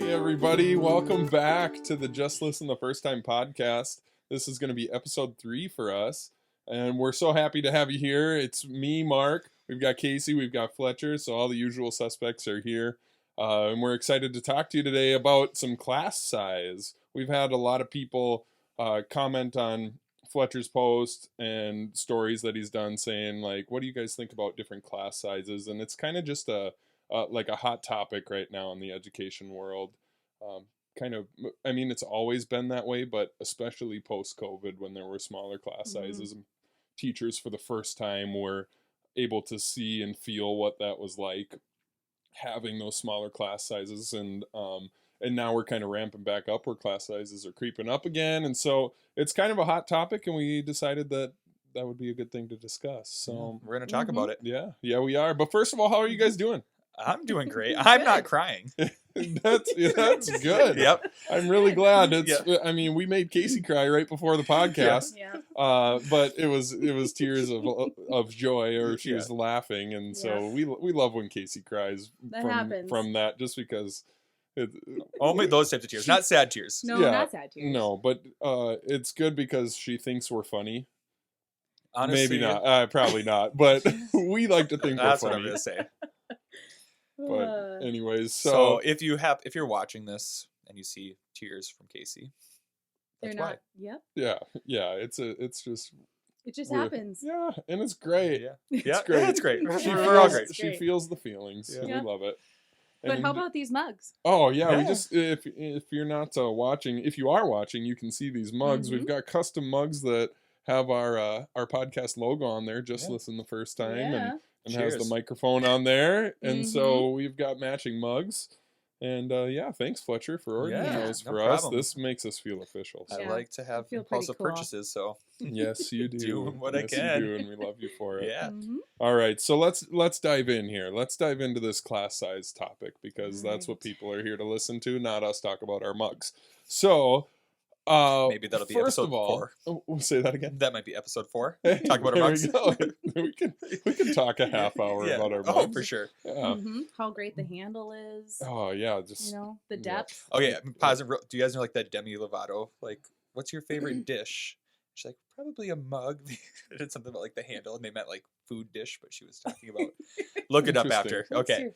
everybody. Welcome back to the Just Listen the First Time podcast. This is going to be episode 3 for us, and we're so happy to have you here. It's me, Mark. We've got Casey. We've got Fletcher. So all the usual suspects are here, and we're excited to talk to you today about some class size. We've had a lot of people comment on Fletcher's post and stories that he's done saying, like, what do you guys think about different class sizes? And it's kind of just like a hot topic right now in the education world. It's always been that way, but especially post-COVID when there were smaller class sizes, and teachers for the first time were able to see and feel what that was like having those smaller class sizes. And now we're kind of ramping back up where class sizes are creeping up again. And so it's kind of a hot topic, and we decided that would be a good thing to discuss. So we're going to talk about it. Yeah, we are. But first of all, how are you guys doing? I'm doing great. I'm not crying. That's good. Yep. I'm really glad. I mean, we made Casey cry right before the podcast. Yeah. But it was tears of joy, or she was laughing, and so we love when Casey cries from that, just because only those types of tears, not sad tears. No, not sad tears. No, but it's good because she thinks we're funny. Honestly, maybe not. Probably not. But we like to think that's we're what funny. I'm gonna say. But anyways, so if you're watching this and you see tears from Casey, that's why. Yep. Yeah. It just happens. Yeah, and it's great. It's great. It's great. We're all great. She feels the feelings. Yeah. We love it. But how about these mugs? Oh yeah, we just if you're not watching, if you are watching, you can see these mugs. We've got custom mugs that have our podcast logo on there. Just listen the first time, and has the microphone on there, and so we've got matching mugs. And thanks Fletcher for ordering those for us. This makes us feel official. So. I like to have impulsive purchases, so yes, you do. Do what I can. You do, and we love you for it. Yeah. All right, so let's dive in here. Let's dive into this class size topic, because that's what people are here to listen to, not us talk about our mugs. So maybe that'll be episode 4. We'll say that again. That might be episode 4. Talk about our mugs. we can talk a half hour about our mugs. Oh, for sure. Yeah. How great the handle is. Oh yeah, just the depth. Oh yeah, pause. Do you guys know like that Demi Lovato? Like, what's your favorite dish? She's like, probably a mug. They did something about like the handle, and they meant like food dish, but she was talking about. Look it up after. Okay.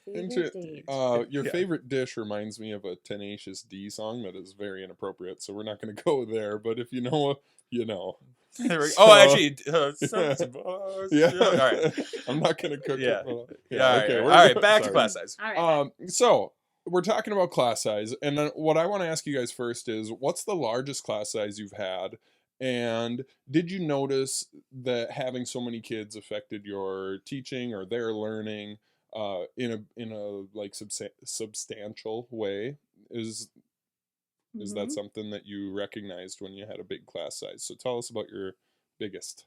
Your favorite dish reminds me of a Tenacious D song that is very inappropriate, so we're not going to go there. But if you know, you know. Actually, yeah. All right. I'm not going to cook it. Okay. All right. Back to class size. All right. So we're talking about class size, and then what I want to ask you guys first is, what's the largest class size you've had? And did you notice that having so many kids affected your teaching or their learning in a like substantial way? Is that something that you recognized when you had a big class size? So tell us about your biggest.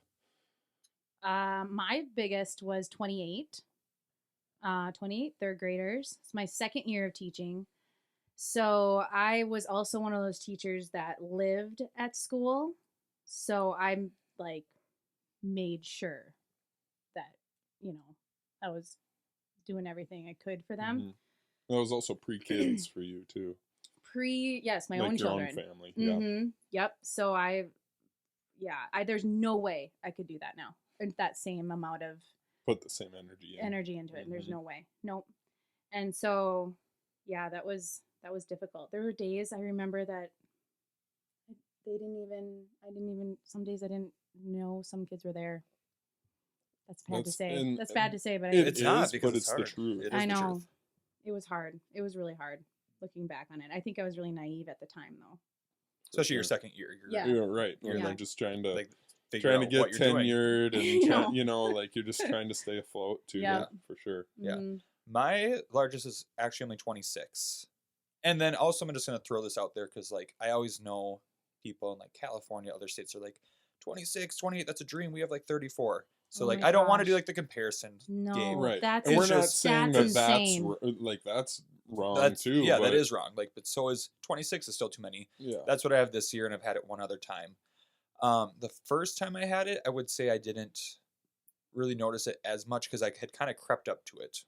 My biggest was 28 third graders. It's my second year of teaching. So I was also one of those teachers that lived at school. So I'm like made sure that, I was doing everything I could for them. That was also pre-kids for you too. Yes, my like own your children. Own family. Yeah. Yep. So there's no way I could do that now. That same amount of put the same energy into it. And there's no way. Nope. And so, that was difficult. There were days I remember that some days I didn't know some kids were there. That's bad to say. That's bad to say, but it's not, because but it's hard. The truth. I know. It was hard. It was really hard looking back on it. I think I was really naive at the time, though. Especially your second year. You're right. You're like just trying to get tenured and like you're just trying to stay afloat too. Yeah, for sure. Yeah. My largest is actually only 26. And then also I'm just going to throw this out there because like I always know people in like California, other states are like 26, 28, that's a dream. We have like 34. So I don't want to do like the comparison game. Right. That's and we're not saying that's wrong too. Yeah, that is wrong. Like, but so is 26 is still too many. Yeah. That's what I have this year, and I've had it one other time. The first time I had it, I would say I didn't really notice it as much because I had kind of crept up to it.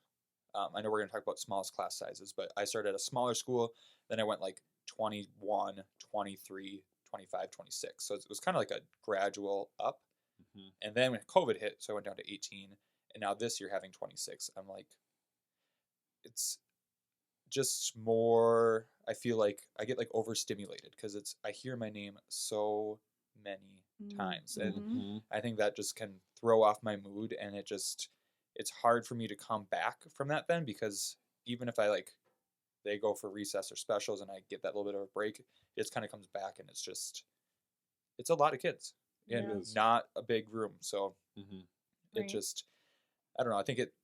I know we're going to talk about smallest class sizes, but I started at a smaller school. Then I went like 21, 23, 25, 26. So it was kind of like a gradual up. Mhm. And then when COVID hit, so I went down to 18. And now this year having 26, I'm like, it's just more, I feel like I get like overstimulated because I hear my name so many times. And Mhm. I think that just can throw off my mood, and it's hard for me to come back from that then, because even if I like they go for recess or specials and I get that little bit of a break, it just kind of comes back, and it's a lot of kids Yeah. and It is. not a big room. So Mhm. it Right. just, I don't know, I think it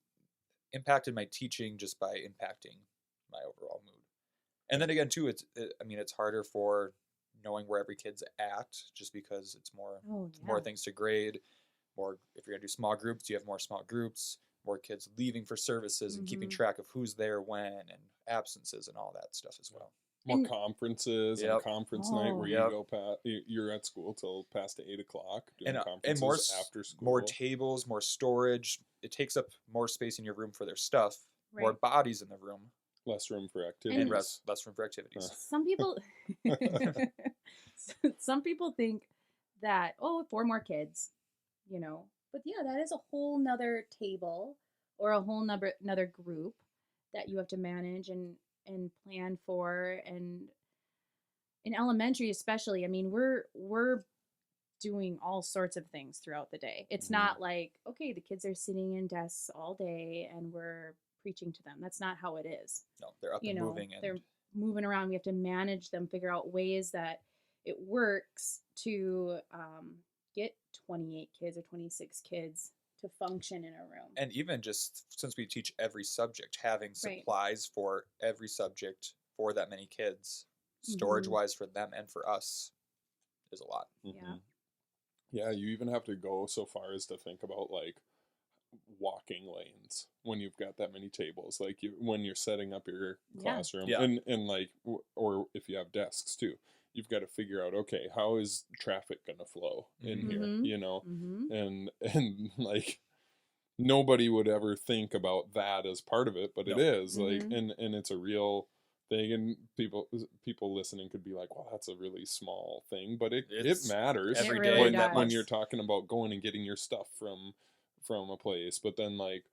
impacted my teaching just by impacting my overall mood. And then again too, I mean, it's harder for knowing where every kid's at, just because it's more Oh, more yeah. things to grade, more, if you're gonna do small groups, you have more small groups, more kids leaving for services and keeping Mhm. track of who's there when, and absences and all that stuff as well. More And- conferences and Yep. conference night where Oh. you Yep. go past. You're at school till past 8 o'clock doing And conferences more after school. more tables, more storage. It takes up more space in your room for their stuff, more Right. bodies in the room, Less room for and activities. less room for activities. Some people some people think that, oh, 4 more kids, but yeah, that is a whole nother table or a whole another group that you have to manage and plan for. And in elementary especially, I mean, we're doing all sorts of things throughout the day. It's Mhm. not like, okay, the kids are sitting in desks all day and we're preaching to them. That's not how it is. No, they're up and moving, and They're moving around. We have to manage them, figure out ways that it works to get 28 kids or 26 kids to function in a room. and even just since we teach every subject, having Right. supplies for every subject for that many kids, storage wise for them and for us, is a lot. Yeah. Mhm. Yeah, you even have to go so far as to think about like walking lanes when you've got that many tables, like when you're setting up your Yeah. classroom. Yeah. And like or if you have desks too, you've got to figure out, okay, how is traffic going to flow in Mhm. here, Mhm. Mm-hmm. and like nobody would ever think about that as part of it, but it No. is like, Mhm. and it's a real thing. And people listening could be like, well, that's a really small thing, but it It's matters every It day really when, does. when you're talking about going and getting your stuff from a place. But then like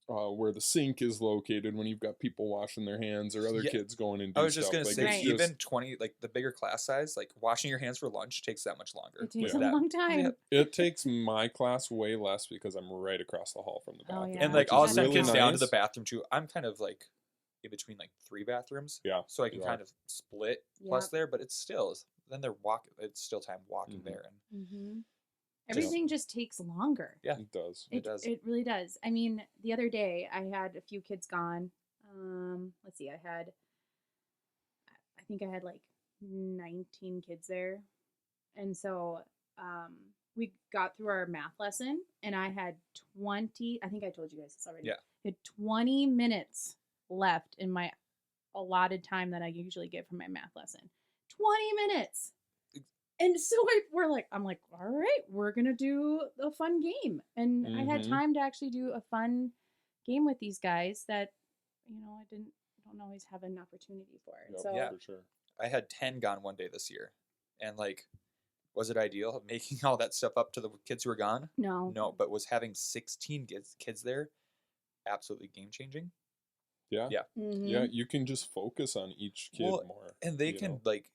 where the sink is located, when you've got people washing their hands or other Yeah. kids going and do I was just stuff, gonna like say, it's Right. just, even 20, like the bigger class size, like washing your hands for lunch takes that much longer. It takes Yeah. a long time. Yeah. it takes my class way less because I'm right across the hall from the Oh, bathroom. yeah. And like which I'll is send really kids down to the nice. bathroom too. I'm kind of like in between like 3 bathrooms. Yeah, So I can you kind are. of split Yep. plus there, but it's still, then they're walking, it's still time walking Mhm. there. And Mm-hmm. Everything just takes longer. Yeah. It does. It does. It really does. I mean, the other day I had a few kids gone. Let's see, I think I had like 19 kids there. And so we got through our math lesson and I had 20, I think I told you guys this already. Yeah. I had 20 minutes left in my allotted time that I usually get from my math lesson. 20 minutes. And so I'm like, all right, we're going to do a fun game. And I had Mhm. time to actually do a fun game with these guys that, I don't always have an opportunity for. Yep, So Yeah. for sure. I had 10 gone one day this year. And like, was it ideal making all that stuff up to the kids who were gone? no. No, but was having 16 kids there absolutely game changing? Yeah. Yeah. Mhm. Yeah, you can just focus on each kid Well, more. And they you can know? like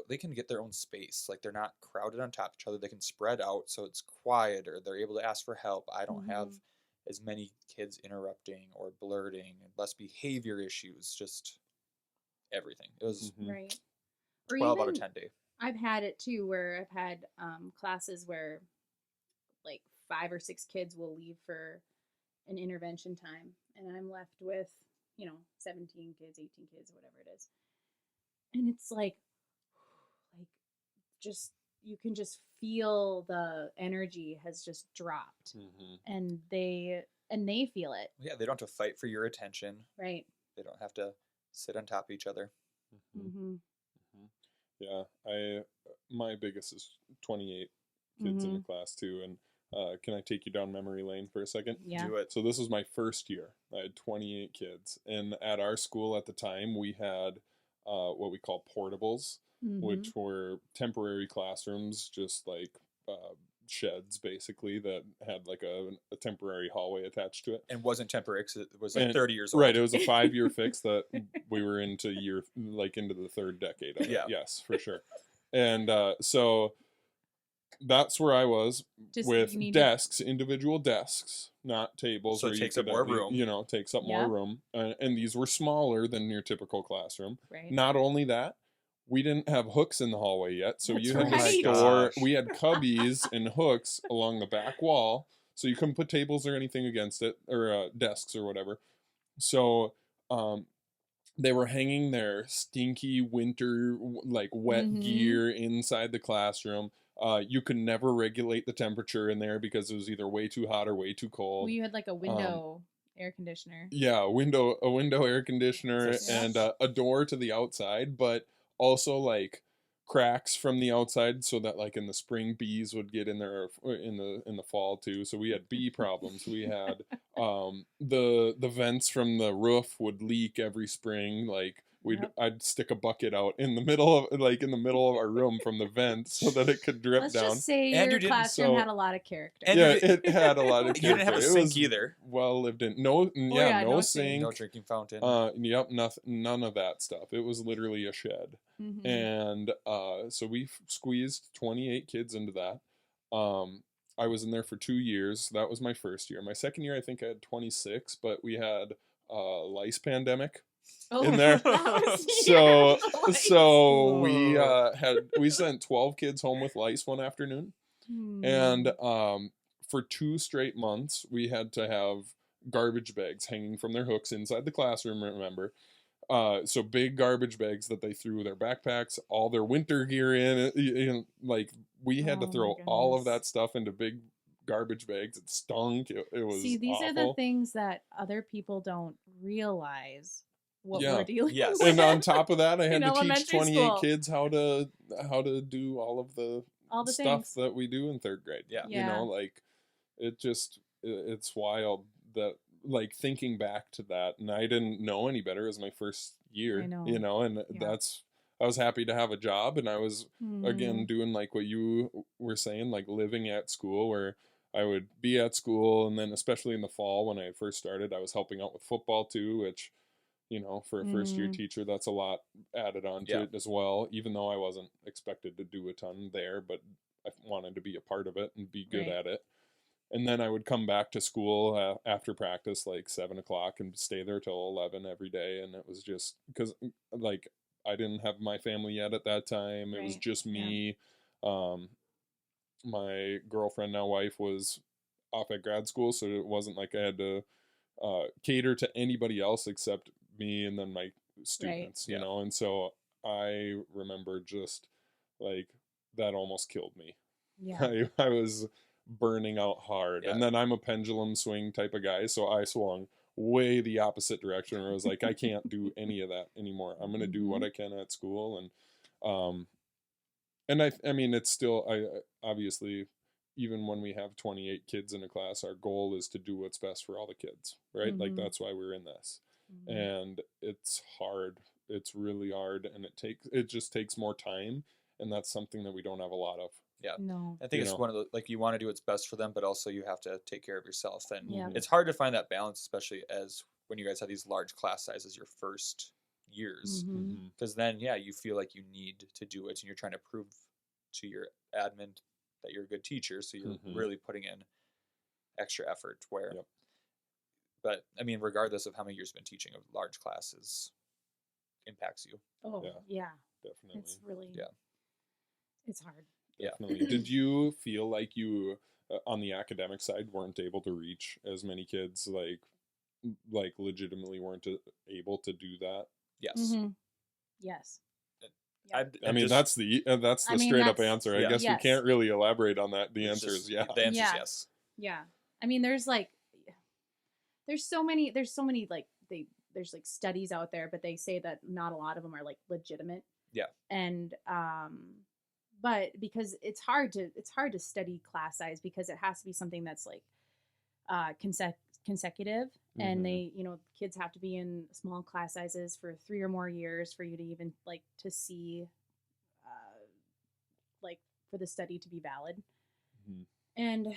they can get their own space. Like they're not crowded on top of each other. They can spread out so it's quiet, or they're able to ask for help. I don't have Mhm. as many kids interrupting or blurting, and less behavior issues, just everything. It was Mhm. Right. Or 12 out of even 10 day. I've had it too where I've had classes where like 5 or 6 kids will leave for an intervention time and I'm left with, 17 kids, 18 kids, whatever it is. And it's like just you can just feel the energy has just dropped Mhm. and they feel it, Yeah, they don't have to fight for your attention. right? They don't have to sit on top of each other. Mhm. Mm-hmm. Yeah, my biggest is 28 kids in the class too, and Can I take you down memory lane for a second? Yeah. Do it. So this was my first year. I had 28 kids, and at our school at the time, we had what we call portables, which were temporary classrooms, just like sheds basically that had like a temporary hallway attached to it. And wasn't temporary 'cause it was like And- 30 years old. Right, it was a 5-year fix that we were into into the third decade of it. Yeah. Yes, for sure. And so that's where I was Just with you need desks, individual desks, not tables. So it where you takes up could more actually, room. You know, takes up Yeah. more room. And these were smaller than your typical classroom. right. Not only that, we didn't have hooks in the hallway yet, so That's you had right. to Oh my store. gosh. We had cubbies and hooks along the back wall, so you couldn't put tables or anything against it, or desks or whatever. So they were hanging their stinky winter like wet Mhm. gear inside the classroom. You could never regulate the temperature in there because it was either way too hot or way too cold. Well, you had like a window air conditioner. Yeah, a window air conditioner Yes. and a door to the outside, but also like cracks from the outside so that like in the spring bees would get in there, or in the fall too. So we had bee problems. We had the vents from the roof would leak every spring. Like Yep. I'd stick a bucket out in the middle of our room from the vent so that it could drip Let's down. just say And your you didn't- classroom so- had a lot of character. And Yeah, you did- it had a lot of You didn't have a character. It sink was either. well lived in. No, yeah, yeah, no no sink. No drinking fountain. Yep, none of that stuff. It was literally a shed. Mhm. And so we squeezed 28 kids into that. I was in there for 2 years. That was my first year. My second year, I think I had 26, but we had lice pandemic in there. that was So lice. so we Whoa. we sent 12 kids home with lice one afternoon, Hmm. and for 2 straight months we had to have garbage bags hanging from their hooks inside the classroom. Remember, so big garbage bags that they threw their backpacks, all their winter gear in. Like we had to Oh my throw all of goodness. that stuff into big garbage bags. It stunk. It was See, these are the awful. things that other people don't realize what Yeah. we're dealing Yes. with. And on top of that, I had In to teach elementary 28 school. kids how to do all of the all the stuff things. that we do in 3rd grade. Yeah. You know, like it's wild that, like, thinking back to that, and I didn't know any better. It was my first year, I know. you know, and Yeah. I was happy to have a job, and I was again Mhm. doing like what you were saying, like living at school, where I would be at school, and then especially in the fall when I first started, I was helping out with football too, which, you know, for a first year Mm. teacher, that's a lot added on to Yeah. it as well, even though I wasn't expected to do a ton there, but I wanted to be a part of it and be good Right. at it. And then I would come back to school after practice, like 7 o'clock, and stay there till 11 every day. And it was just because, like, I didn't have my family yet at that time. It was Right. just Yeah. me. My girlfriend, now wife, was off at grad school, so it wasn't like I had to cater to anybody else except me and then my students, you Yeah. know. And so I remember just like that almost killed me. Yeah. I was burning out hard. Yeah. And then I'm a pendulum swing type of guy, so I swung way the opposite direction where I was like, I can't do any of that anymore. I'm going to do what I can at school. And I mean, it's still, obviously, even when we have 28 kids in a class, our goal is to do what's best for all the kids, right? Like, Mhm. that's why we're in this. Mhm. And it's hard. It's really hard, and it just takes more time, and that's something that we don't have a lot of. No. I think you it's know. one of the, like, you want to do what's best for them, but also you have to take care of yourself. And Yeah. it's hard to find that balance, especially as when you guys have these large class sizes your first years. Mhm. Because then, yeah, you feel like you need to do it and you're trying to prove to your admin that you're a good teacher. So you're Mhm. really putting in extra effort where, Yep. but I mean, regardless of how many years you've been teaching, a large classes impacts you. Oh, Yeah. yeah. Definitely. It's really, Yeah. it's hard. Yeah. Definitely. Did you feel like you, on the academic side, weren't able to reach as many kids, like legitimately weren't able to do that? Yes. Mhm. Yes. I mean, that's the I mean, straight up that's- answer. I yeah. guess Yes. we can't really elaborate on that. The It's answer just- is yeah. The answer Yeah. is yes. Yeah. I mean, there's so many like there's like studies out there, but they say that not a lot of them are like legitimate. Yeah. And but because it's hard to study class size because it has to be something that's like consecutive, and they, kids have to be in small class sizes for 3 or more years for you to even like to see like for the study to be valid. Mhm. And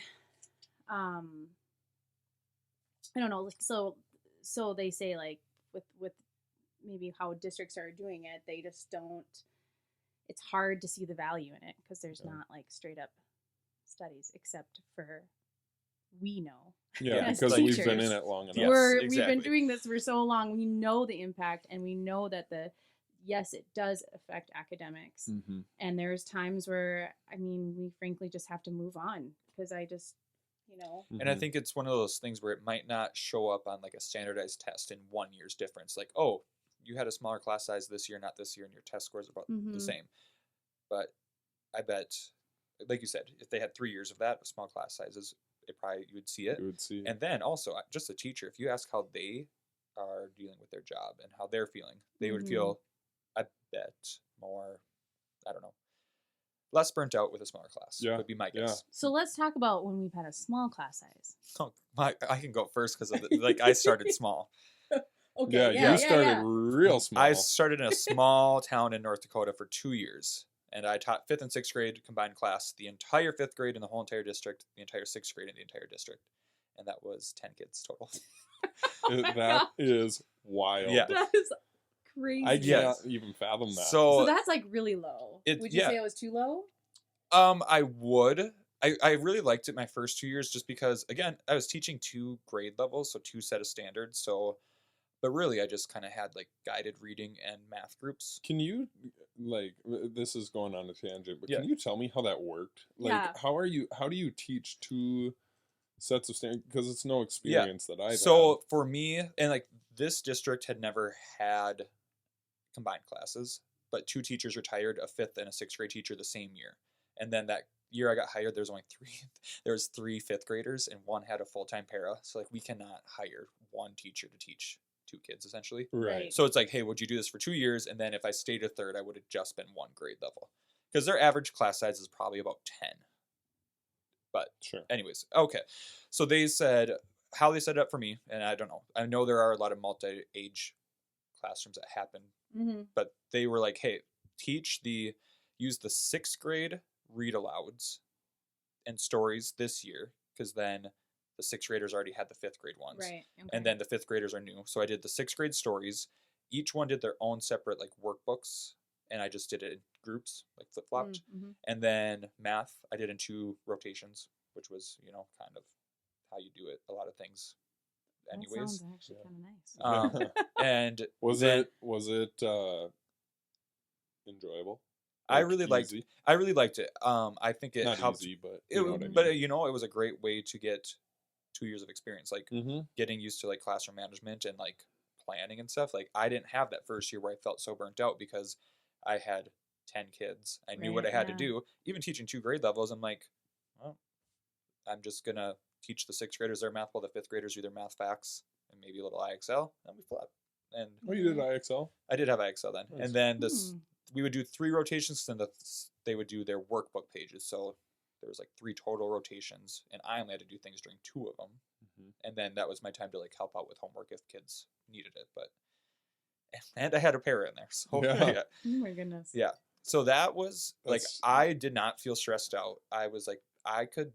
I don't know, like, so they say like with maybe how districts are doing it, they just don't, it's hard to see the value in it because there's Yeah. not like straight up studies, except for we know. Yeah, As because we've been in teachers, it long enough. Yes, we've been exactly. doing this for so long. We know the impact, and we know that yes, it does affect academics. Mm-hmm. And there's times where, I mean, we frankly just have to move on because I just, And I think it's one of those things where it might not show up on like a standardized test in 1 year's difference. Like, oh, you had a smaller class size this year, not this year, and your test scores are about the same. But I bet, like you said, if they had 3 years of that, small class sizes, you would see it. You would see. And then also, just a teacher, if you ask how they are dealing with their job and how they're feeling, they would feel, I bet, more, I don't know, less burnt out with a smaller class. Yeah, Would be my yeah. guess. So let's talk about when we've had a small class size. Oh, I can go first because like I started small. Okay. You started real small. I started in a small town in North Dakota for 2 years, and I taught 5th and 6th grade combined class, the entire 5th grade in the whole entire district, the entire 6th grade in the entire district, and that was 10 kids total. That is wild. Yeah. That is crazy. I can't even fathom that. So that's like really low. It- Would you yeah. say it was too low? I would. I really liked it my first 2 years just because, again, I was teaching 2 grade levels, so 2 set of standards. So, but really, I just kind of had like guided reading and math groups. Can you, like, this is going on a tangent, but Yeah. can you tell me how that worked? Like, Yeah. how do you teach 2 sets of standards? Because it's no experience that I've So for me, and like this district had never had combined classes, but 2 teachers retired, a 5th and a 6th grade teacher the same year. And then that year I got hired, there's only 3, there was 3 5th graders and 1 had a full-time para. So like we cannot hire 1 teacher to teach 2 kids essentially. had. Right. So it's like, hey, would you do this for 2 years? And then if I stayed a third, I would have just been 1 grade level. Because their average class size is probably about 10. But Sure. anyways, okay. So they said, how they set it up for me, and I don't know. I know there are a lot of multi-age classrooms that happen, Mm-hmm. but they were like, hey, use the 6th grade read alouds and stories this year, because then the 6th graders already had the 5th grade ones. Right. Okay. And then the 5th graders are new. So I did the 6th grade stories. Each one did their own separate like workbooks, and I just did it in groups, like flip-flopped. Mm-hmm. And then math, I did in 2 rotations, which was, kind of how you do it. A lot of things anyways. That sounds actually kind of nice. And Was then it enjoyable? I really liked easy? I really liked it. I think it Not helped. easy, but It, you know what I mean. but it was a great way to get 2 years of experience, like Mm-hmm. getting used to like classroom management and like planning and stuff. Like I didn't have that first year where I felt so burnt out because I had 10 kids. I knew what I Right, had yeah. to do. Even teaching 2 grade levels, I'm like, well, I'm just gonna teach the 6th graders their math while the 5th graders do their math facts and maybe a little IXL, and we flip. And Oh, you did IXL? I did have IXL then, Nice. and then Hmm. we would do 3 rotations, and they would do their workbook pages. So there was like 3 total rotations, and I only had to do things during 2 of them. Mhm. And then that was my time to like help out with homework if kids needed it. But and I had a para in there, so Yeah. yeah. Oh my goodness. Yeah. So that was like That's- I did not feel stressed out. I was like I could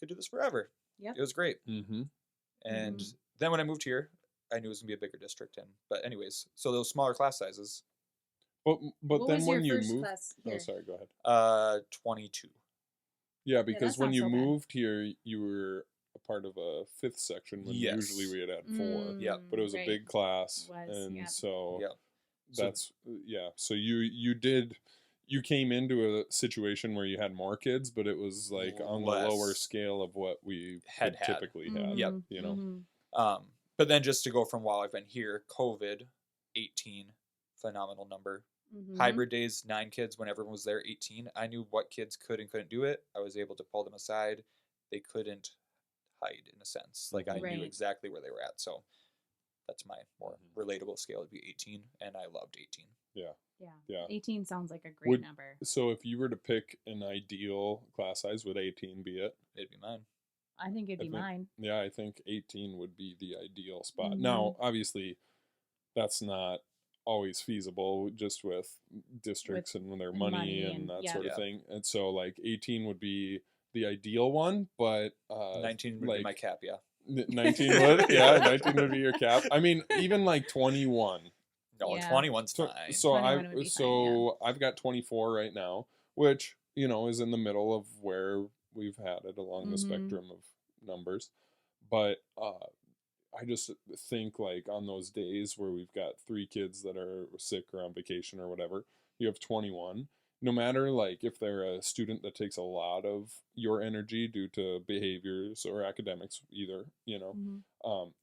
do this forever. Yep. It was great. Mm-hmm. And Mhm. then when I moved here, I knew it was gonna be a bigger district. But anyways, so those smaller class sizes, But What then was when your you first moved, class oh here? sorry, go ahead. 22. Yeah, because that's when not you so bad. moved here, you were a part of a 5th section when Yes. usually we had 4. Yep. But it was right. a big class, Was, and yep. so Yep. So- that's yeah. So you came into a situation where you had more kids, but it was like on the lower Less. scale of what we Had. typically had. Yep. You know. Mhm. But then just to go from while I've been here, COVID, 18, phenomenal number. Mhm. Hybrid days, 9 kids when everyone was there, 18. I knew what kids could and couldn't do it. I was able to pull them aside. They couldn't hide in a sense. Like I Right. knew exactly where they were at. So That's my more relatable scale. Would be 18, and I loved 18. Yeah. Yeah. 18 sounds like a great Would- number. So if you were to pick an ideal class size, would 18 be it? It'd be mine. I think it'd I be think- mine. Yeah, I think 18 would be the ideal spot. Mhm. Now, obviously, that's not always feasible just with districts and their money, money and and- that yeah. sort of Yeah. thing. And so, like, 18 would be the ideal one, but 19 would like, be my cap. Yeah. 19 would, yeah, 19 would be your cap. I mean, even like 21. No, Yeah. 21's So, fine. so 21 would I've be fine, so I've got 24 right now, which is in the middle of where we've had it along the Mhm. spectrum of numbers. But I just think like on those days where we've got 3 kids that are sick or on vacation or whatever, you have 21. No matter like if they're a student that takes a lot of your energy due to behaviors or academics, either Mhm.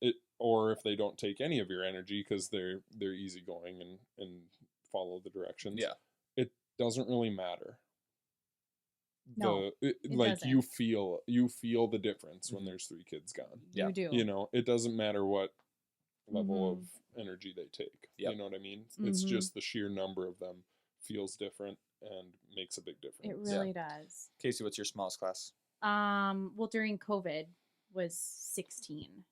it, or if they don't take any of your energy because they're easygoing and follow the directions. Yeah. It doesn't really matter. No, it like doesn't. you feel the difference when Mhm. there's 3 kids gone. Yeah. You do. It doesn't matter what level Mhm. of energy they take. Yep. You know what I mean? It's Mhm. just the sheer number of them feels different and makes a big difference. It really does. Casey, what's your smallest class? Well, during COVID was 16,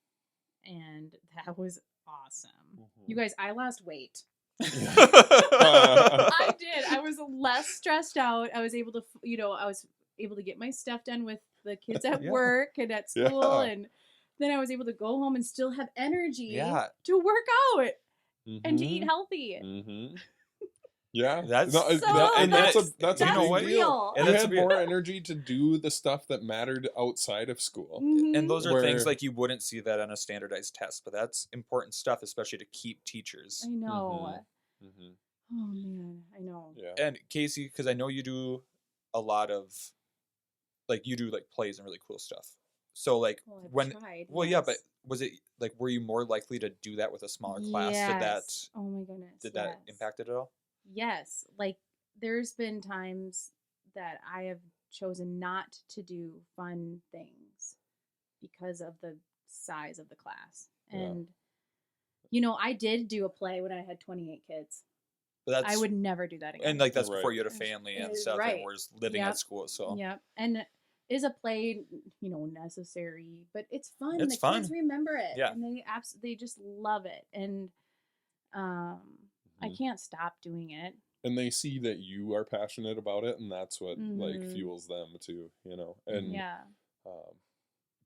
and that was awesome. You guys, I lost weight. I did. I was less stressed out. I was able to, I was able to get my stuff done with the kids at Yeah. work and at school, Yeah. and then I was able to go home and still have energy Yeah. to work out and to eat Mhm. healthy. Mhm. Yeah, That's- No, So and that's that's- that's you a know big what? deal. real. And You that's had a big- more energy to do the stuff that mattered outside of school. Mhm. And those are things Where- like you wouldn't see that on a standardized test, but that's important stuff, especially to keep teachers. I know. Mhm. Oh man, I know. Yeah. And Casey, because I know you do a lot of, like, you do like plays and really cool stuff. So like Well, I've when, tried, well, yeah, but yes. was it like, were you more likely to do that with a smaller class? Yes. Oh my goodness. Did that yes. impact it at all? Yes. Like there's been times that I have chosen not to do fun things because of the size of the class. Yeah. And I did do a play when I had 28 kids. But that's I would never do that again. and like that's Right. before you had a family and stuff, Right. and was living Yep. at school. So Yep. And is a play, necessary, but it's fun. It's the fun. kids remember it. Yeah. And they just love it. And I Mhm. can't stop doing it. And they see that you are passionate about it, and that's what like Mhm. fuels them too. And Yeah.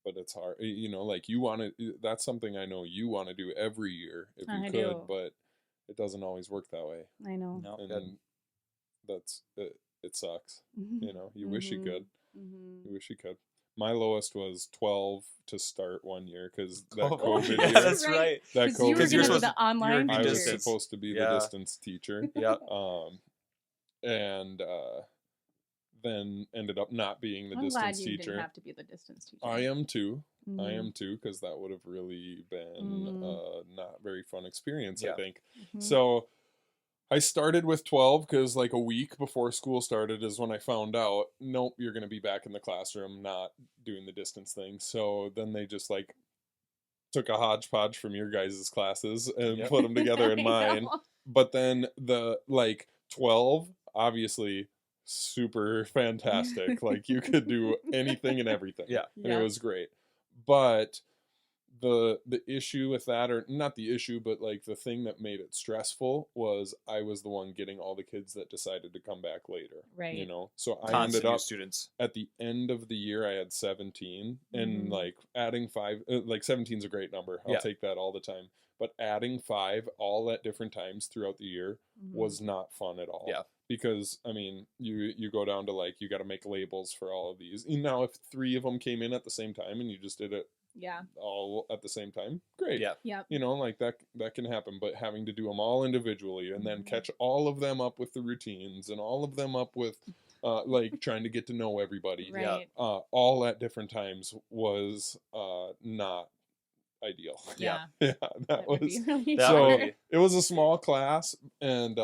but it's hard. Like you want to. That's something I know you want to do every year if you I could, do. but it doesn't always work that way. I know. no, And good. then that's it. It sucks. You wish you Mhm. could. Mhm. You wish you could. My lowest was 12 to start one year because that Oh, COVID yeah, year. that's Right. right. That Because you were COVID you're going to year. be supposed the to- online I was distance. supposed to be the Yeah. distance teacher. Yep. And then ended up not being the I'm glad distance you teacher. didn't have to be the distance teacher. I am too. I Mhm. am too, because that would have really been Mhm. a not very fun experience, I Yeah. think. Mhm. So I started with 12 because like a week before school started is when I found out, nope, you're going to be back in the classroom, not doing the distance thing. So then they just like took a hodgepodge from your guys' classes and Yep. put them together in I mine. know. But then the like 12, obviously super fantastic. Like you could do anything and everything. Yeah. And Yeah. it was great. But the issue with that, or not the issue, but like the thing that made it stressful was I was the one getting all the kids that decided to come back later. Right. So I Constant ended new up students. at the end of the year I had 17, and Mhm. like adding 5, like 17 is a great number. I'll Yeah. take that all the time. But adding 5 all at different times throughout the year Mhm. was not fun at all. Yeah. Because I mean, you go down to like you got to make labels for all of these. And now if 3 of them came in at the same time and you just did it Yeah. all at the same time, great. Yeah. Yep. Like that can happen. But having to do them all individually and then Mhm. catch all of them up with the routines and all of them up with like trying to get to know everybody Right. all at different times was not ideal. Yeah. Yeah, That would was be really That so would hard. be- it was a small class, and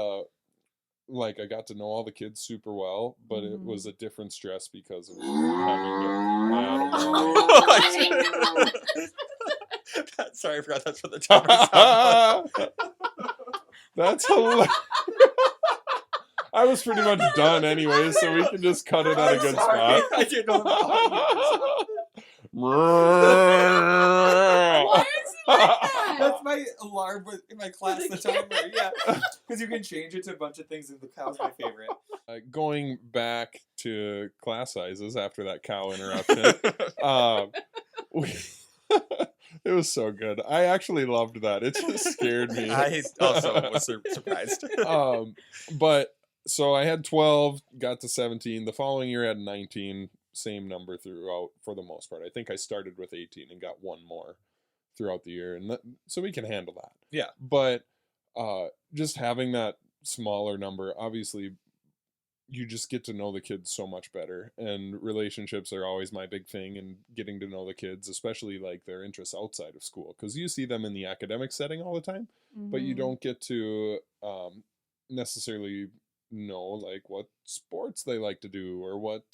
like I got to know all the kids super well, but it Mhm. was a different stress because of having to. I don't know. Sorry, I forgot that's what the timer's on. That's hilarious. I was pretty much done anyway, so we can just cut it at a good spot. I didn't know that. Why is it like that? That's my alarm in my class, the timer. Yeah, because you can change it to a bunch of things, and the cow's my favorite. Going back to class sizes after that cow interruption, it was so good. I actually loved that. It just scared me. I also was surprised. But so I had 12, got to 17. The following year I had 19, same number throughout for the most part. I think I started with 18 and got one more throughout the year, and so we can handle that. Yeah. But just having that smaller number, obviously you just get to know the kids so much better, and relationships are always my big thing, and getting to know the kids, especially like their interests outside of school, because you see them in the academic setting all the time, but you Mhm. don't get to necessarily know like what sports they like to do, or what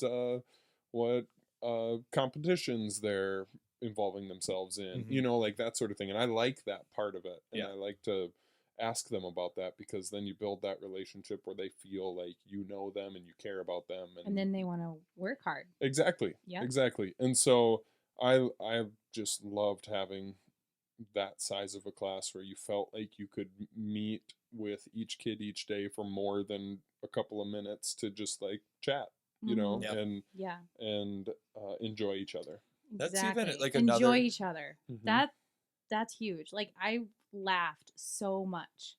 competitions they're involving themselves in, Mhm. like that sort of thing. And I like that part of it, and Yeah. I like to ask them about that, because then you build that relationship where they feel like you know them and you care about them, And then they want to work hard. exactly. And so I just loved having that size of a class where you felt like you could meet with each kid each day for more than a couple of minutes to just like chat, Mhm. Yep. Yeah. and enjoy each other. That's Exactly. even, like, Enjoy another- each other. Mhm. That's huge. Like I laughed so much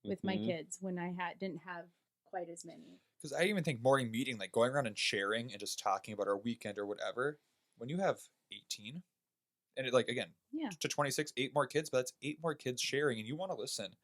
with my Mhm. kids when I didn't have quite as many. Because I even think morning meeting, like going around and sharing and just talking about our weekend or whatever, when you have 18, and it, like, again, Yeah. to 26, 8 more kids, but that's 8 more kids sharing, and you want to listen.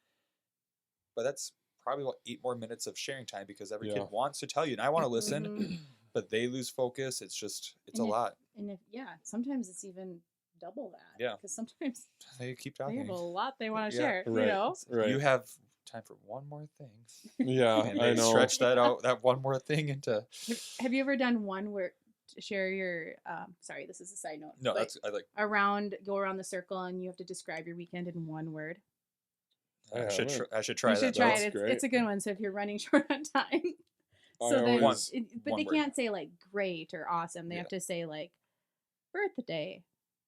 But that's probably about 8 more minutes of sharing time, because every Yeah. kid wants to tell you, and I want to listen, Mhm. but they lose focus. It's And a lot. And sometimes it's even double that. Yeah. Because sometimes They keep they talking. have a lot they want to Yeah. share. Right. You know. Right. You have time for one more thing. Yeah, And I they know. stretch that out, that one more thing into. Have you ever done one where share your? Sorry, this is a side note. No, but I like. go around the circle and you have to describe your weekend in one word. I I should haven't. I should try You should that. try though. That's it. great. It's a good one. So if you're running short on time, I so then, always- but one they word. can't say like great or awesome. They Yeah. have to say like birthday,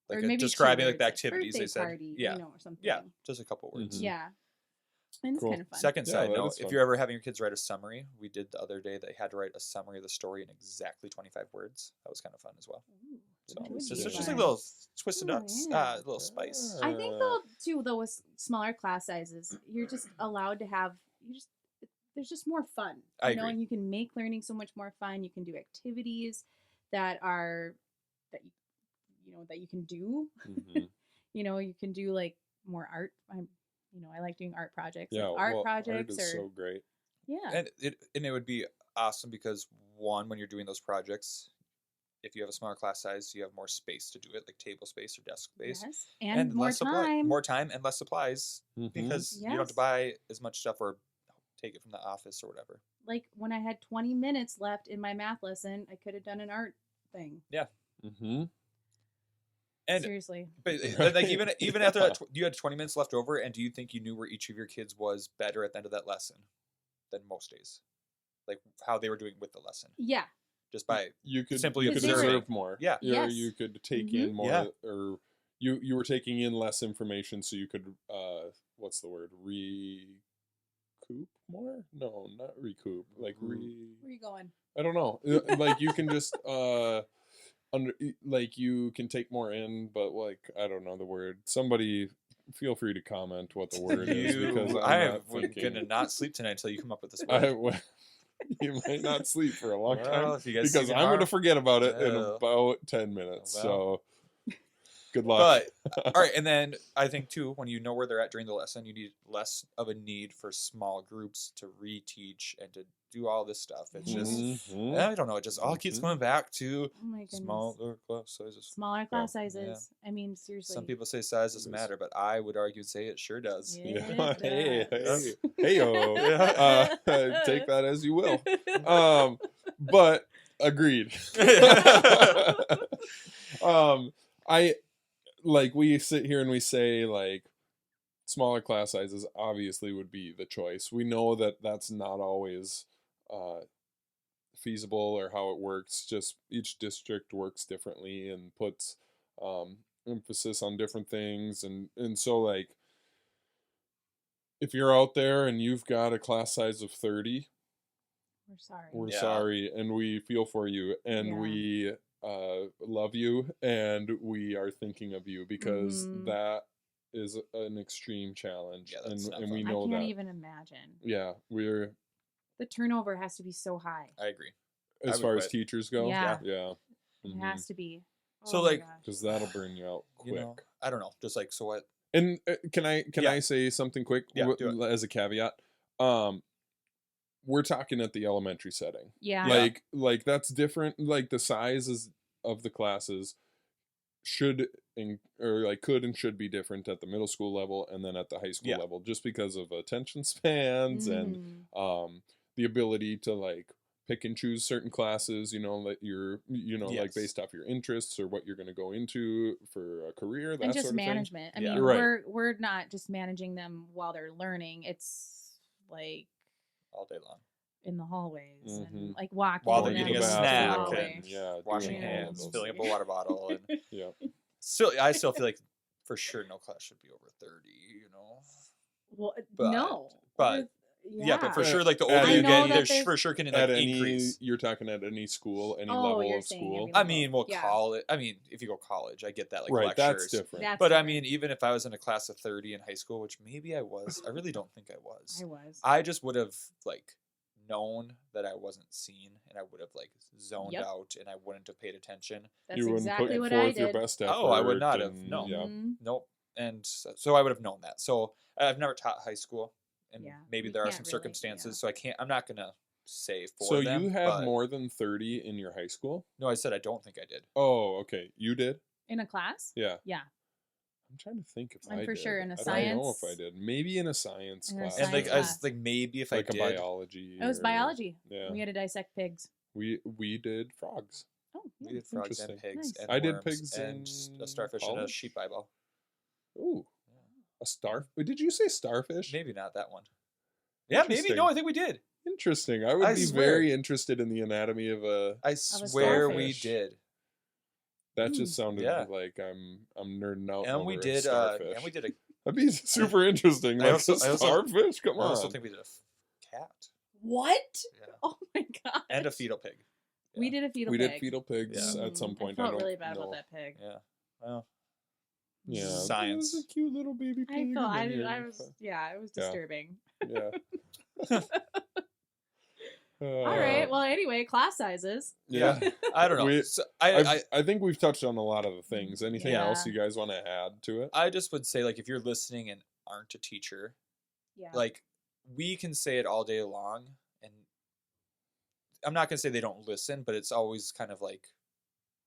Like or maybe 2 describing like the words, activities they birthday said. party, Yeah. or something. Yeah, just a couple words. Mhm. Yeah. And it's Cool. kind of fun. Second Yeah, side that note, is if fun. you're ever having your kids write a summary, we did the other day, they had to write a summary of the story in exactly 25 words. That was kind of fun as well. Ooh, So that would it's be just like fun. little twisted Oh, nuts, yeah. little spice. I think though with smaller class sizes, you're just allowed to have there's just more fun. I You know, agree. and you can make learning so much more fun. You can do activities that you can do. Mhm. You can do like more art. I like doing art projects. Yeah, like art well, projects art is or so great. yeah. And it would be awesome because one, when you're doing those projects, if you have a smaller class size, you have more space to do it, like table space or desk space. Yes. And more less time. more time and less supplies Mhm. because you don't have to Yes. buy as much stuff or take it from the office or whatever. Like when I had 20 minutes left in my math lesson, I could have done an art thing. Mhm. And Seriously. but like even after that, you had 20 minutes left over, and do you think you knew where each of your kids was better at the end of that lesson than most days? Like how they were doing with the lesson, Yeah. just by You could Simply you could observing. observe more. Yeah. Or Yes. you could take Mhm. in more, Yeah. or you were taking in less information, so you could what's the word, recoup more? No, not recoup. Like Where are you going? I don't know. Like you can just like you can take more in, but like I don't know the word. Somebody feel free to comment what the word is, because I'm not I'm thinking. gonna not sleep tonight until you come up with this I, word. you might not sleep for a long Well, time, if you guys see because me I'm going to tomorrow- forget about it in Oh. about 10 minutes. Well. So good luck. But all right, and then I think too, when you know where they're at during the lesson, you need less of a need for small groups to reteach and to do all this stuff. It's just Mhm. I don't know. It just all keeps Mhm. coming back to Oh my goodness. smaller class sizes. Smaller class Yeah. sizes. I mean, seriously. Some people say size doesn't It is. matter, but I would argue say it sure does. Yeah. Yeah. Hey, does. hey, yo. Yeah. Take that as you will. But agreed. like we sit here and we say like smaller class sizes obviously would be the choice. We know that that's not always feasible or how it works. Just each district works differently and puts emphasis on different things, and so like if you're out there and you've got a class size of 30, We're sorry. we're Yeah. sorry and we feel for you, and Yeah. we love you, and we are thinking of you because Mhm. that is an extreme challenge. Yeah, that's not and we fun. I know can't that. even imagine. Yeah, we're The turnover has to be so high. I agree. as would far as quit. teachers go. Yeah. Yeah. It has to be. So, Oh my like, gosh. Because that'll burn you out quick. You know, I don't know. Just like, so what? And can I Yeah. say something quick Yeah, do as a caveat? We're talking at the elementary setting. Yeah. Yeah. Like that's different. Like the sizes of the classes should or like could and should be different at the middle school level and then at the high school Yeah. level, just because of attention spans and Mhm. the ability to like pick and choose certain classes, that you're like Yes. based off your interests or what you're going to go into for a career, that And just sort of thing. management. I Yeah. mean, Right. we're not just managing them while they're learning. It's like All day long. in the hallways Mhm. and like walking While Going they're to them the eating a into the snack hallway. and yeah, washing doing all of hands, those filling up a things. water bottle, and Yeah. still, I still feel like for sure no class should be over 30. You know. Well, But- no. but- Yeah, but for sure, like the At older you any- get, that there's there's- for sure can At like any, increase. you're talking at any school, any Oh, level you're of saying school. every I level. mean, well, Yeah. college. I mean, if you go college, I get that, like Right, lectures. that's different. That's But I different. mean, even if I was in a class of 30 in high school, which maybe I was, I really don't think I was. I was. I just would have like known that I wasn't seen, and I would have like zoned Yep. out, and I wouldn't have paid attention. That's You wouldn't exactly put what forth I your did. best effort. Oh, I would not have, and- no. Yeah. Mhm. Nope. And so I would have known that. So I've never taught high school, and Yeah, maybe you there are can't some really, circumstances. yeah. So I'm not gonna say for So them. you had but- more than 30 in your high school? No, I said I don't think I did. Oh, okay. You did? In a class? Yeah. Yeah. I'm trying to think if I'm I for did. sure in a I don't know if I science- did. Maybe in a science In a class. And like Science I was class. like maybe if like I a did, biology. It was or- biology. Yeah. We had to dissect pigs. We did frogs. Oh, we yeah. did frogs and Interesting. pigs Nice. and I did worms pigs and in a starfish and a college. sheep eyeball. Ooh. A did you say starfish? Maybe not that one. Yeah, maybe. Interesting. No, I think we did. Interesting. I would I be swear. very interested in the anatomy of a. I swear we starfish. did. That just sounded Yeah. like I'm nerding out. And we over a did. starfish. And we did a. That'd be super interesting. I Like also- a I also- starfish. Come I on. also think we did a cat. What? Yeah. Oh my god. And a fetal pig. We Yeah. did a fetal we pig. did fetal pigs Yeah. at some point. I felt don't really bad know. about that pig. Yeah. Well, Yeah, Science. It was a cute little baby pig. I and felt then I you're- was yeah, it was Yeah. disturbing. Yeah. All right. Well, anyway, class sizes. Yeah. I don't know. We- So I think we've touched on a lot of the things. Anything Yeah. else you guys want to add to it? I just would say, like, if you're listening and aren't a teacher, Yeah. like, we can say it all day long, and I'm not gonna say they don't listen, but it's always kind of like,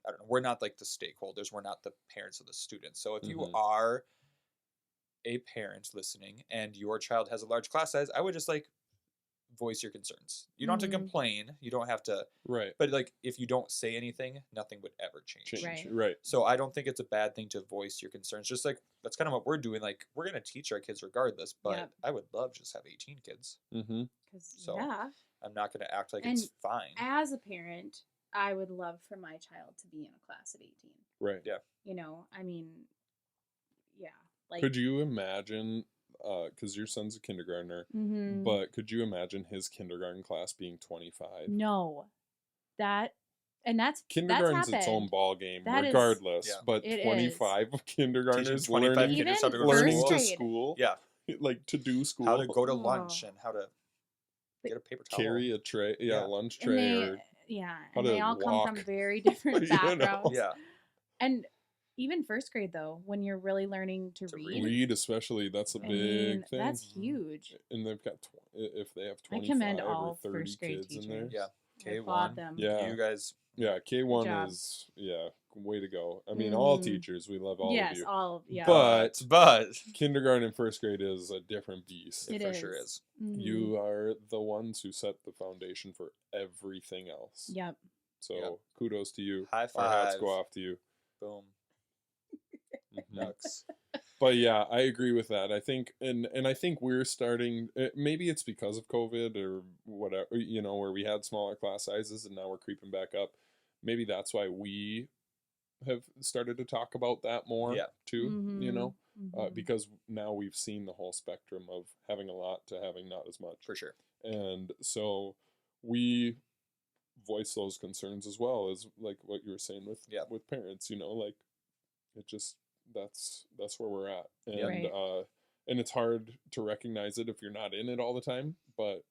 I don't know, we're not like the stakeholders, we're not the parents of the students. So if you Mhm. are a parent listening and your child has a large class size, I would just like voice your concerns. You don't have to Mhm. complain, you don't have to, Right. but like if you don't say anything, nothing would ever change. Change. Right. Right. So I don't think it's a bad thing to voice your concerns. Just like that's kind of what we're doing. Like we're gonna teach our kids regardless, but Yep. I would love to just have 18 kids. Mm-hmm. 'Cause, so- yeah. I'm not gonna act like And it's fine. As a parent, I would love for my child to be in a class of 18. Right. Yeah. You know, I mean, yeah. Like Could you imagine? Because your son's a kindergartner, Mhm. but could you imagine his kindergarten class being 25? No. That's Kindergarten's happened. its own ball game, That is- regardless. Yeah. But It is. 25 kindergartners 25 learning, kids Even something to learning first to grade. school, Yeah. like to do school, How to go to Oh. lunch and how to get a paper towel. carry a tray, Yeah. lunch And tray, they, or yeah, how and they to all come from walk. very different You know? backgrounds. Yeah. And even first grade though, when you're really learning to To read, read, especially. That's a I big mean, thing. that's Mhm. huge. And they've got if they have I 25 commend or all 30 first grade kids in there. teachers. Yeah. I applaud K1. them. Yeah. You guys. Yeah, K1 job. is way to go. I mean, all Mhm. teachers, we love all Yes, of you. all yeah. But But kindergarten and first grade is a different beast. it It for sure is. is. Mhm. You are the ones who set the foundation for everything else. Yep. So Yep. kudos to you. High Our hats five. go off to you. Boom. Mhm. Ducks. But yeah, I agree with that. I think, and I think we're starting. Maybe it's because of COVID or whatever, where we had smaller class sizes and now we're creeping back up. Maybe that's why we have started to talk about that more Yeah. too. Mhm. Because now we've seen the whole spectrum of having a lot to having not as much, For sure. and so we voice those concerns as well as like what you were saying with Yeah. with parents. Like it just that's where we're at, and Yeah. Right. and it's hard to recognize it if you're not in it all the time. But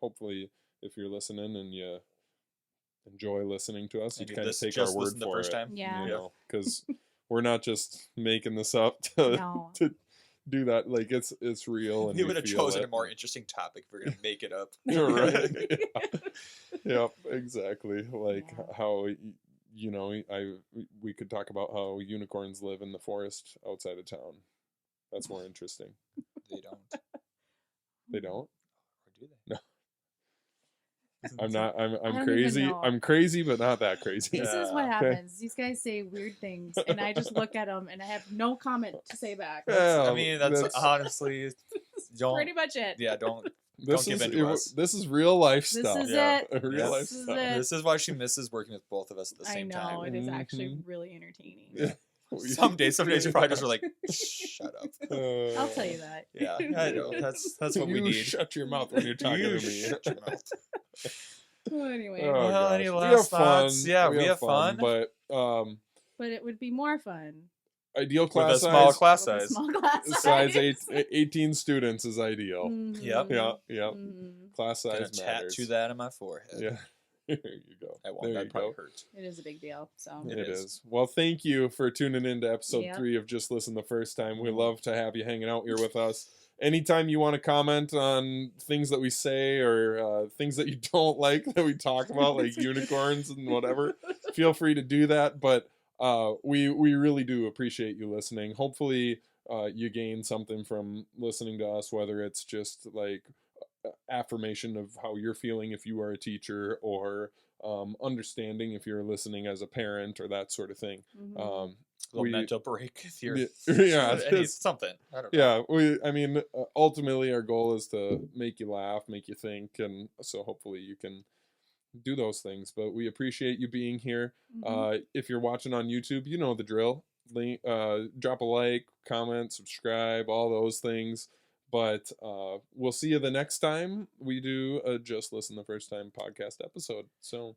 hopefully, if you're listening and you enjoy listening to us, you And you kind of take just our word listened the for first it. time. Yeah. Because we're not just making this up to No. to do that. Like it's real, and We would have feel chosen it. a more interesting topic if we are going to make it up. You're right. Yep, exactly. Like Yeah. how we could talk about how unicorns live in the forest outside of town. That's more interesting. They don't. They don't. Or do they? No. I'm not. I'm don't even crazy. know. I'm crazy, but not that crazy. This is what Yeah. Okay. happens. These guys say weird things, and I just look at them, and I have no comment to say back. Yeah, I mean, that's honestly, don't. Pretty much it. Yeah, don't. This give is in to us. this is real life This stuff. is Yeah. it. Real life This is stuff. it. This is why she misses working with both of us at the I same know time. it is actually Mhm. really entertaining. Yeah. Some days you probably just are like, shut up. I'll tell you that. Yeah, I know. That's what we You need. shut your mouth when you're talking You to me. shut your mouth. Well, anyway, Oh, Well, gosh. any We last have thoughts? fun. Yeah, we have fun. But but it would be more fun ideal With class a small size, class with a size. small class size size. 18 students is ideal. Mhm. Yep. Yeah, yeah. Mhm. Class Gonna size matters. tattoo that on my forehead. Yeah. There you go. I won't. There That'd you probably go. hurt. It is a big deal. So It It is. is. Well, thank you for tuning in to episode Yep. 3 of Just Listen the First Time. We love to have you hanging out here with us. Anytime you want to comment on things that we say or things that you don't like that we talk about, like unicorns and whatever, feel free to do that. But we really do appreciate you listening. Hopefully you gain something from listening to us, whether it's just like affirmation of how you're feeling if you are a teacher, or understanding if you're listening as a parent, or that sort of thing. Mhm. A little mental break if you're Yeah, something. I don't know. yeah. I mean, ultimately our goal is to make you laugh, make you think, and so hopefully you can do those things. But we appreciate you being here. Mhm. If you're watching on YouTube, you know the drill. Drop a like, comment, subscribe, all those things. But we'll see you the next time we do a Just Listen the First Time podcast episode. So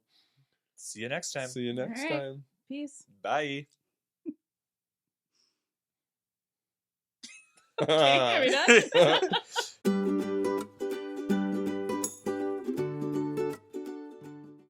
See you next time. see you next All right. time. Peace. Bye. Okay, are we done?